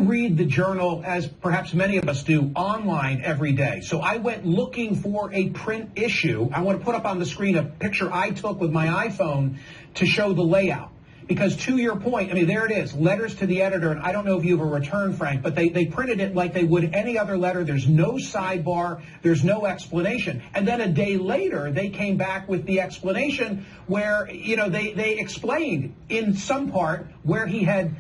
read the Journal, as perhaps many of us do, online every day. So I went looking for a print issue. I want to put up on the screen a picture I took with my iPhone to show the layout. Because to your point, I mean, there it is, letters to the editor, and I don't know if you have a return, Frank, but they printed it like they would any other letter. There's no sidebar. There's no explanation. And then a day later, they came back with the explanation where, you know, they explained in some part where he had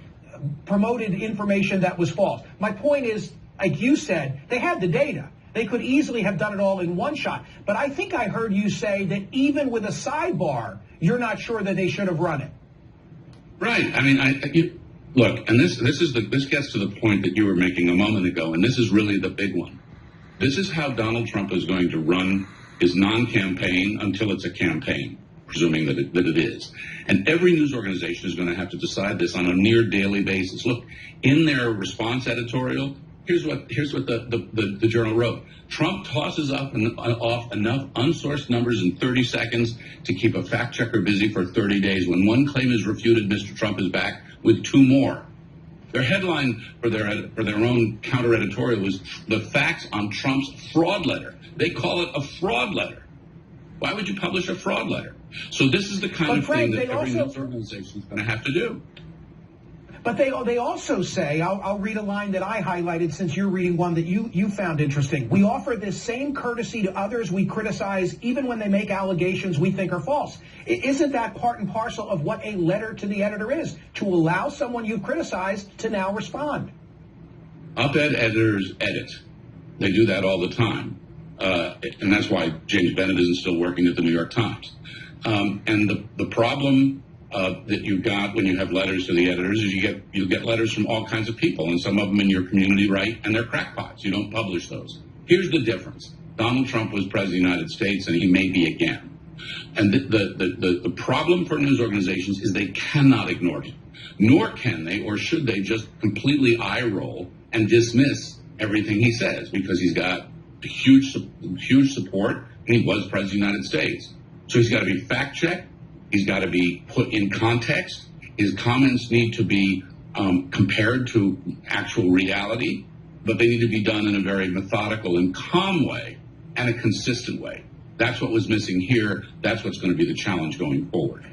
promoted information that was false. My point is, like you said, they had the data. They could easily have done it all in one shot. But I think I heard you say that even with a sidebar, you're not sure that they should have run it. Right. I mean, look, and this gets to the point that you were making a moment ago, and this is really the big one. This is how Donald Trump is going to run his non-campaign until it's a campaign, presuming that it is. And every news organization is going to have to decide this on a near daily basis. Look, in their response editorial, here's what the Journal wrote. Trump tosses off enough unsourced numbers in 30 seconds to keep a fact checker busy for 30 days. When one claim is refuted, Mr. Trump is back with two more. Their headline for their own counter editorial was "The Facts on Trump's Fraud Letter." They call it a fraud letter. Why would you publish a fraud letter? So this is the kind of thing that every news organization is going to have to do. But they also say, I'll read a line that I highlighted since you're reading one that you found interesting. We offer this same courtesy to others we criticize even when they make allegations we think are false. Isn't that part and parcel of what a letter to the editor is? To allow someone you've criticized to now respond. Op-ed editors edit. They do that all the time. And that's why James Bennett isn't still working at the New York Times. And the problem that you got when you have letters to the editors is you get letters from all kinds of people, and some of them in your community write, and they're crackpots. You don't publish those. Here's the difference. Donald Trump was president of the United States, and he may be again. And the problem for news organizations is they cannot ignore him, nor can they or should they just completely eye roll and dismiss everything he says, because he's got huge support, and he was president of the United States. So he's got to be fact-checked. He's got to be put in context. His comments need to be compared to actual reality, but they need to be done in a very methodical and calm way and a consistent way. That's what was missing here. That's what's going to be the challenge going forward.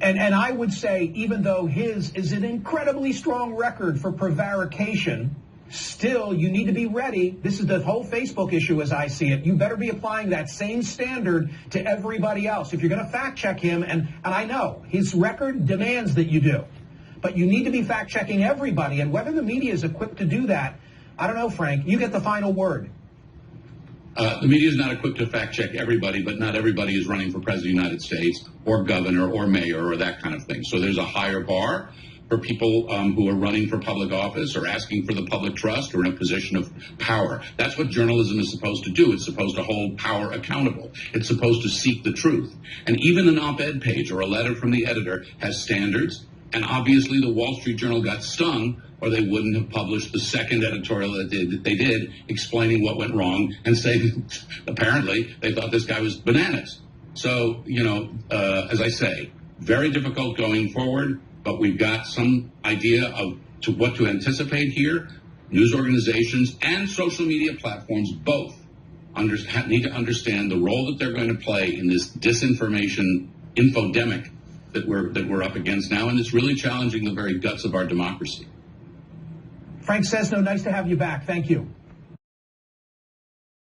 And I would say, even though his is an incredibly strong record for prevarication, still, you need to be ready. This is the whole Facebook issue as I see it. You better be applying that same standard to everybody else. If you're going to fact check him, and I know his record demands that you do, but you need to be fact checking everybody. And whether the media is equipped to do that, I don't know, Frank. You get the final word. The media is not equipped to fact check everybody, but not everybody is running for president of the United States or governor or mayor or that kind of thing. So there's a higher bar for people who are running for public office or asking for the public trust or in a position of power. That's what journalism is supposed to do. It's supposed to hold power accountable. It's supposed to seek the truth. And even an op-ed page or a letter from the editor has standards. And obviously the Wall Street Journal got stung, or they wouldn't have published the second editorial that they did explaining what went wrong and saying apparently they thought this guy was bananas. So, as I say, very difficult going forward. But we've got some idea of what to anticipate here. News organizations and social media platforms both need to understand the role that they're going to play in this disinformation infodemic that we're up against now, and it's really challenging the very guts of our democracy. Frank Sesno, nice to have you back. Thank you.